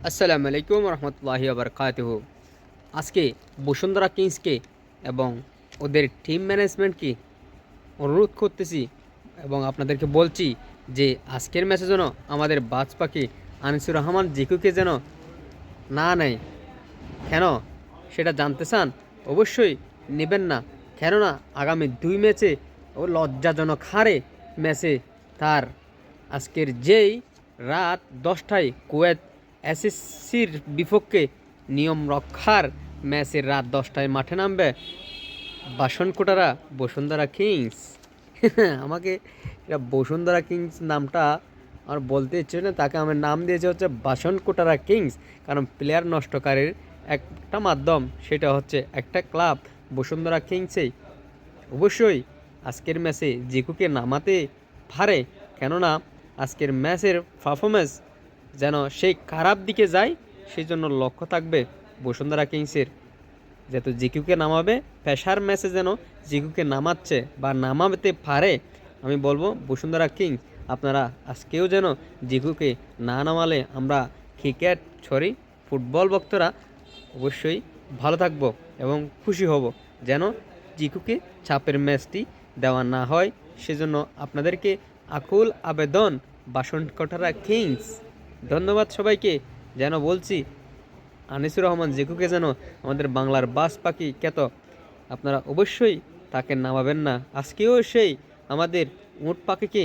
আসসালামু আলাইকুম রহমতুল্লাহি বারকাতুহু। আজকে বসুন্ধরা কিংসকে এবং ওদের টিম ম্যানেজমেন্টকে অনুরোধ করতেছি এবং আপনাদেরকে বলছি যে আজকের ম্যাচে যেন আমাদের বাজ পাখি আনিসুর রহমান জিকুকে যেন না নেয়। কেন সেটা জানতে চান? অবশ্যই নেবেন না, কেননা আগামী 2 ম্যাচে ও লজ্জাজনক হারে ম্যাচে তার আজকের যেই রাত 10টায় কুয়েত এসএসসির বিপক্ষে নিয়ম রক্ষার ম্যাচের রাত 10টায় মাঠে নামবে বাসনকোটারা বসুন্ধরা কিংস। আমাকে এটা বসুন্ধরা কিংস নামটা আমার বলতে ইচ্ছে না, তাকে আমার নাম দিয়েছে হচ্ছে বাসনকোটারা কিংস, কারণ প্লেয়ার নষ্টকারীর একটা মাধ্যম সেটা হচ্ছে একটা ক্লাব বসুন্ধরা কিংসেই। অবশ্যই আজকের ম্যাচে জিকুকে নামাতে পারে, কেননা আজকের ম্যাচের পারফরমেন্স যেন সেই খারাপ দিকে যায়, সেই জন্য লক্ষ্য থাকবে বসুন্ধরা কিংসের। যেহেতু জিকুকে নামাবে, পেশার ম্যাচে যেন জিকুকে নামাচ্ছে বা নামাতে পারে, আমি বলবো বসুন্ধরা কিংস আপনারা আজকেও যেন জিকুকে না নামালে আমরা ক্রিকেট সরি ফুটবল ভক্তরা অবশ্যই ভালো থাকবো এবং খুশি হব, যেন জিকুকে চাপের ম্যাচটি দেওয়া না হয়। সেজন্য আপনাদেরকে আকুল আবেদন বাসনকোটারা কিংস। ধন্যবাদ সবাইকে। যেন বলছি আনিসুর রহমান জিকুকে যেন আমাদের বাংলার বাস পাখি খ্যাত, আপনারা অবশ্যই তাকে নামাবেন না। আজকেও সেই আমাদের উট পাখিকে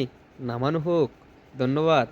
নামানো হোক। ধন্যবাদ।